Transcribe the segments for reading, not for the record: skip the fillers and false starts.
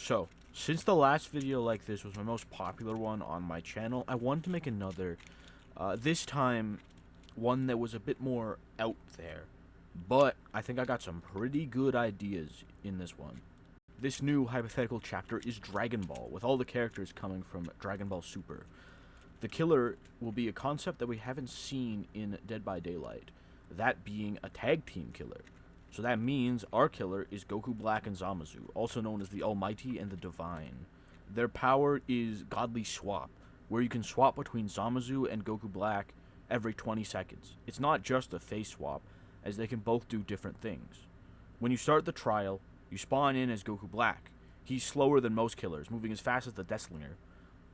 So, since the last video like this was my most popular one on my channel, I wanted to make another, this time, one that was a bit more out there. But, I think I got some pretty good ideas in this one. This new hypothetical chapter is Dragon Ball, with all the characters coming from Dragon Ball Super. The killer will be a concept that we haven't seen in Dead by Daylight, that being a tag team killer. So that means our killer is Goku Black and Zamasu, also known as the Almighty and the Divine. Their power is Godly Swap, where you can swap between Zamasu and Goku Black every 20 seconds. It's not just a face swap, as they can both do different things. When you start the trial, you spawn in as Goku Black. He's slower than most killers, moving as fast as the Deathslinger.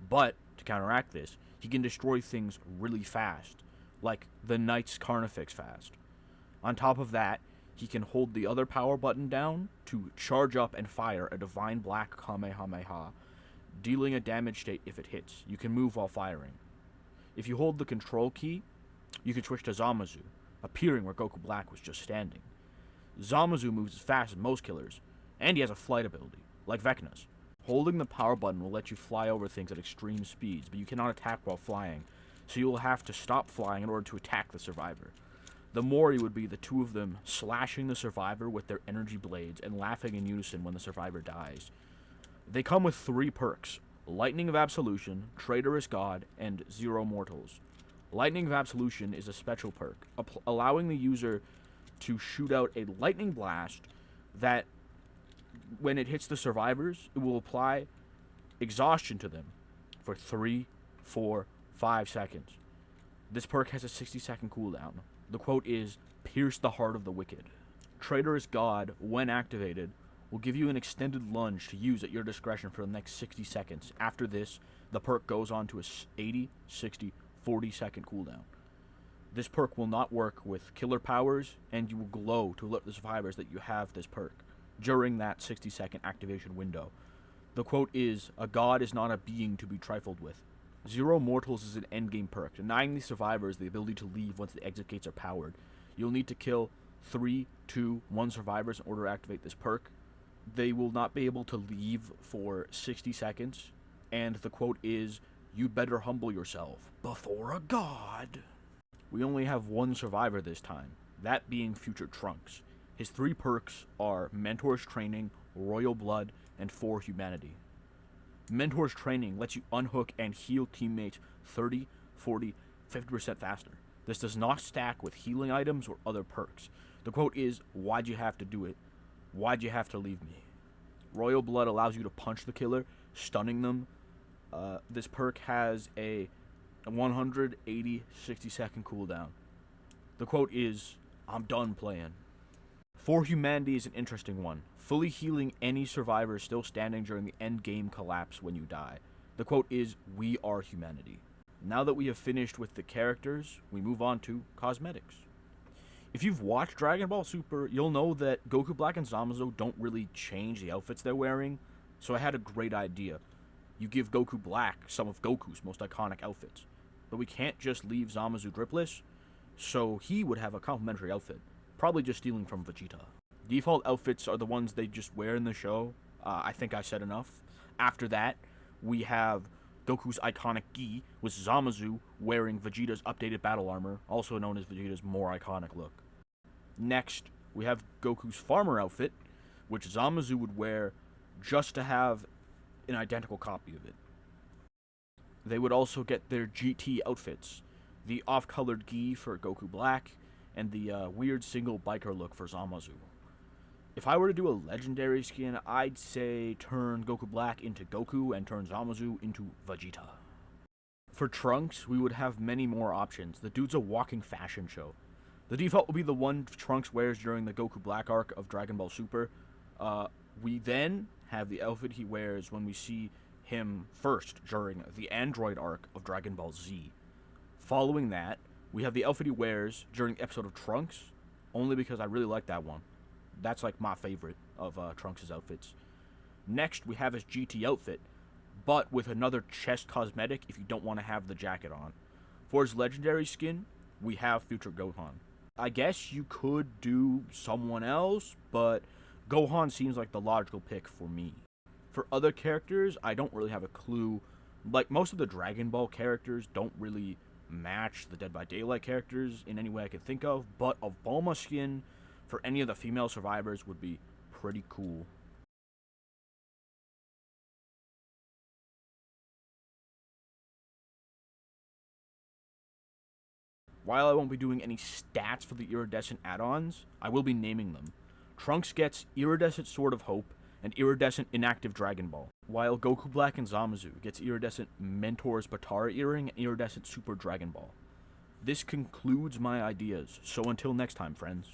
But, to counteract this, he can destroy things really fast, like the Knight's Carnifex fast. On top of that, he can hold the other power button down to charge up and fire a Divine Black Kamehameha, dealing a damage state if it hits. You can move while firing. If you hold the control key, you can switch to Zamasu, appearing where Goku Black was just standing. Zamasu moves as fast as most killers, and he has a flight ability, like Vecna's. Holding the power button will let you fly over things at extreme speeds, but you cannot attack while flying, so you will have to stop flying in order to attack the survivor. The Mori would be the two of them slashing the survivor with their energy blades and laughing in unison when the survivor dies. They come with 3 perks: Lightning of Absolution, Traitorous God, and Zero Mortals. Lightning of Absolution is a special perk, allowing the user to shoot out a lightning blast that, when it hits the survivors, it will apply exhaustion to them for 3, 4, 5 seconds. This perk has a 60-second cooldown. The quote is, "Pierce the heart of the wicked." Traitorous God, when activated, will give you an extended lunge to use at your discretion for the next 60 seconds. After this, the perk goes on to a 80, 60, 40-second cooldown. This perk will not work with killer powers, and you will glow to alert the survivors that you have this perk during that 60-second activation window. The quote is, "A god is not a being to be trifled with." Zero Mortals is an endgame perk, denying the survivors the ability to leave once the exit gates are powered. You'll need to kill 3, 2, 1 survivors in order to activate this perk. They will not be able to leave for 60 seconds, and the quote is, "You'd better humble yourself before a god." We only have 1 survivor this time, that being Future Trunks. His 3 perks are Mentor's Training, Royal Blood, and 4 Humanity. Mentor's Training lets you unhook and heal teammates 30, 40, 50% faster. This does not stack with healing items or other perks. The quote is, "Why'd you have to do it? Why'd you have to leave me?" Royal Blood allows you to punch the killer, stunning them. This perk has a 180, 60-second cooldown. The quote is, "I'm done playing." 4 Humanity is an interesting one, fully healing any survivor still standing during the end game collapse when you die. The quote is, "We are humanity." Now that we have finished with the characters, we move on to cosmetics. If you've watched Dragon Ball Super, you'll know that Goku Black and Zamasu don't really change the outfits they're wearing, so I had a great idea. You give Goku Black some of Goku's most iconic outfits, but we can't just leave Zamasu dripless, so he would have a complimentary outfit. Probably just stealing from Vegeta. Default outfits are the ones they just wear in the show. I think I said enough. After that, we have Goku's iconic gi, with Zamasu wearing Vegeta's updated battle armor, also known as Vegeta's more iconic look. Next, we have Goku's farmer outfit, which Zamasu would wear just to have an identical copy of it. They would also get their GT outfits, the off-colored gi for Goku Black, and the weird single biker look for Zamasu. If I were to do a legendary skin, I'd say turn Goku Black into Goku and turn Zamasu into Vegeta. For Trunks, we would have many more options. The dude's a walking fashion show. The default will be the one Trunks wears during the Goku Black arc of Dragon Ball Super. We then have the outfit he wears when we see him first during the Android arc of Dragon Ball Z. Following that, we have the outfit he wears during the episode of Trunks, only because I really like that one. That's like my favorite of Trunks' outfits. Next, we have his GT outfit, but with another chest cosmetic if you don't want to have the jacket on. For his legendary skin, we have Future Gohan. I guess you could do someone else, but Gohan seems like the logical pick for me. For other characters, I don't really have a clue. Like, most of the Dragon Ball characters don't really match the Dead by Daylight characters in any way I can think of, but a Bulma skin for any of the female survivors would be pretty cool. While I won't be doing any stats for the iridescent add-ons, I will be naming them. Trunks gets Iridescent Sword of Hope and Iridescent Inactive Dragon Ball, while Goku Black and Zamasu gets Iridescent Mentor's Batara Earring and Iridescent Super Dragon Ball. This concludes my ideas, so until next time, friends.